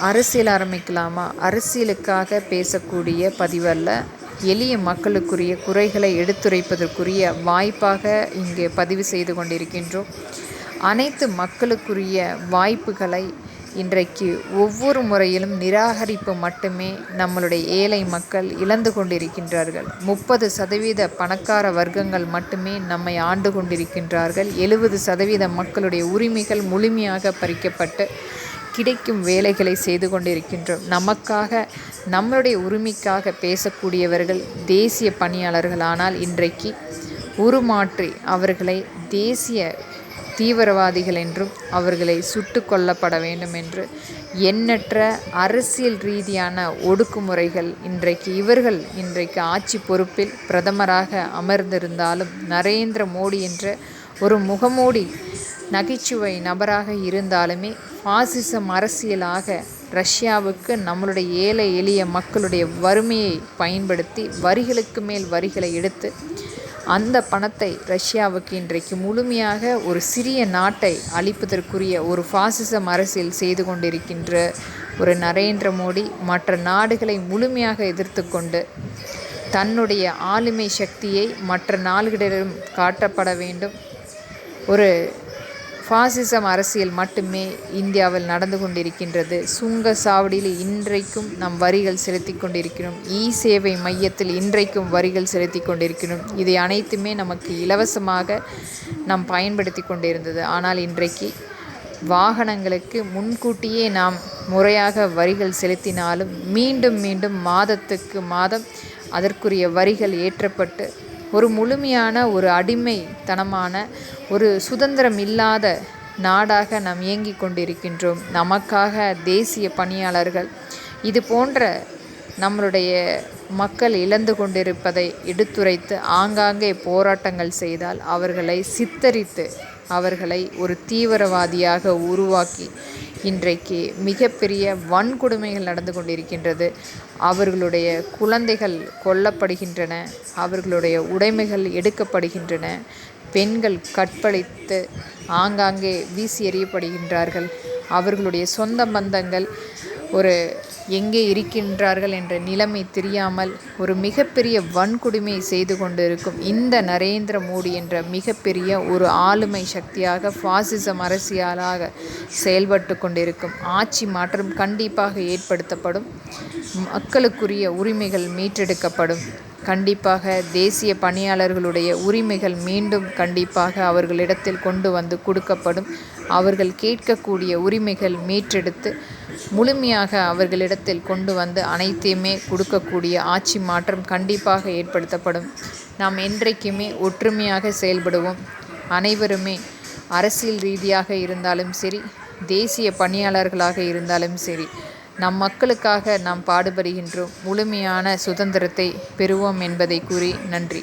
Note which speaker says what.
Speaker 1: அரசியல் ஆரம்பிக்கலாமா? அரசியலுக்காக பேசக்கூடிய பதிவல்ல. எளிய மக்களுக்குரிய குறைகளை எடுத்துரைப்பதற்குரிய வாய்ப்பாக இங்கே பதிவு செய்து கொண்டிருக்கின்றோம். அனைத்து மக்களுக்குரிய வாய்ப்புகளை இன்றைக்கு ஒவ்வொரு முறையிலும் நிராகரிப்பு மட்டுமே நம்மளுடைய ஏழை மக்கள் இழந்து கொண்டிருக்கின்றார்கள். 30% பணக்கார வர்க்கங்கள் மட்டுமே நம்மை ஆண்டு கொண்டிருக்கின்றார்கள். 70% மக்களுடைய உரிமைகள் முழுமையாக பறிக்கப்பட்டு கிடைக்கும் வேலைகளை செய்து கொண்டிருக்கின்றோம். நமக்காக, நம்மளுடைய உரிமைக்காக பேசக்கூடியவர்கள் தேசிய பணியாளர்கள். ஆனால் இன்றைக்கு உருமாற்றி அவர்களை தேசிய தீவிரவாதிகள் என்றும் அவர்களை சுட்டு கொல்லப்பட வேண்டும் என்று எண்ணற்ற அரசியல் ரீதியான ஒடுக்குமுறைகள் இன்றைக்கு ஆட்சி பொறுப்பில் பிரதமராக அமர்ந்திருந்தாலும் நரேந்திர மோடி என்ற ஒரு முகமூடி நகைச்சுவை நபராக இருந்தாலுமே பாசிசம் அரசியலாக ரஷ்யாவுக்கு நம்மளுடைய ஏழை எளிய மக்களுடைய வறுமையை பயன்படுத்தி வரிகளுக்கு மேல் வரிகளை எடுத்து அந்த பணத்தை ரஷ்யாவுக்கு இன்றைக்கு முழுமையாக ஒரு சிறிய நாட்டை அழிப்பதற்குரிய ஒரு பாசிசம் அரசியல் செய்து கொண்டிருக்கின்ற ஒரு நரேந்திர மோடி மற்ற நாடுகளை முழுமையாக எதிர்த்து கொண்டு தன்னுடைய ஆளுமை சக்தியை மற்ற நாடுகளிடம் காட்டப்பட வேண்டும். ஒரு பாசிசம் அரசியல் மட்டுமே இந்தியாவில் நடந்து கொண்டிருக்கின்றது. சுங்க சாவடியில் இன்றைக்கும் நாம் வரிகள் செலுத்தி கொண்டிருக்கிறோம். சேவை மையத்தில் இன்றைக்கும் வரிகள் செலுத்தி கொண்டிருக்கிறோம். இதை அனைத்துமே நமக்கு இலவசமாக நாம் பயன்படுத்தி கொண்டிருந்தது. ஆனால் இன்றைக்கு வாகனங்களுக்கு முன்கூட்டியே நாம் முறையாக வரிகள் செலுத்தினாலும் மீண்டும் மீண்டும் மாதத்துக்கு மாதம் அதற்குரிய வரிகள் ஏற்றப்பட்டு ஒரு முழுமையான ஒரு அடிமைத்தனமான ஒரு சுதந்திரம் இல்லாத நாடாக நாம் இயங்கிக் கொண்டிருக்கின்றோம். நமக்காக தேசிய பணியாளர்கள் இது போன்ற நம்மளுடைய மக்கள் இழந்து கொண்டிருப்பதை எடுத்துரைத்து ஆங்காங்கே போராட்டங்கள் செய்தால் அவர்களை சித்தரித்து அவர்களை ஒரு தீவிரவாதியாக உருவாக்கி இன்றைக்கு மிகப்பெரிய வன்கொடுமைகள் நடந்து கொண்டிருக்கின்றது. அவர்களுடைய குழந்தைகள் கொல்லப்படுகின்றன, அவர்களுடைய உடைமைகள் எடுக்கப்படுகின்றன, பெண்கள் கற்பழித்து ஆங்காங்கே வீசி எறியப்படுகின்றார்கள். அவர்களுடைய சொந்த பந்தங்கள் எங்கே இருக்கின்றார்கள் என்ற நிலைமை தெரியாமல் ஒரு மிகப்பெரிய வன்கொடுமை செய்து கொண்டிருக்கும் இந்த நரேந்திர மோடி என்ற மிகப்பெரிய ஒரு ஆளுமை சக்தியாக பாசிசம் அரசியலாக செயல்பட்டு கொண்டிருக்கும். ஆட்சி மாற்றம் கண்டிப்பாக ஏற்படுத்தப்படும். மக்களுக்குரிய உரிமைகள் மீட்டெடுக்கப்படும். கண்டிப்பாக தேசிய பணியாளர்களுடைய உரிமைகள் மீண்டும் கண்டிப்பாக அவர்களிடத்தில் கொண்டு வந்து கொடுக்கப்படும். அவர்கள் கேட்கக்கூடிய உரிமைகள் மீட்டெடுத்து முழுமையாக அவர்களிடத்தில் கொண்டு வந்து அனைத்தையுமே கொடுக்கக்கூடிய ஆட்சி மாற்றம் கண்டிப்பாக ஏற்படுத்தப்படும். நாம் என்றைக்குமே ஒற்றுமையாக செயல்படுவோம். அனைவருமே அரசியல் ரீதியாக இருந்தாலும் சரி, தேசிய பணியாளர்களாக இருந்தாலும் சரி, நம் மக்களுக்காக நாம் பாடுபடுகின்றோம். முழுமையான சுதந்திரத்தை பெறுவோம் என்பதை கூறி நன்றி.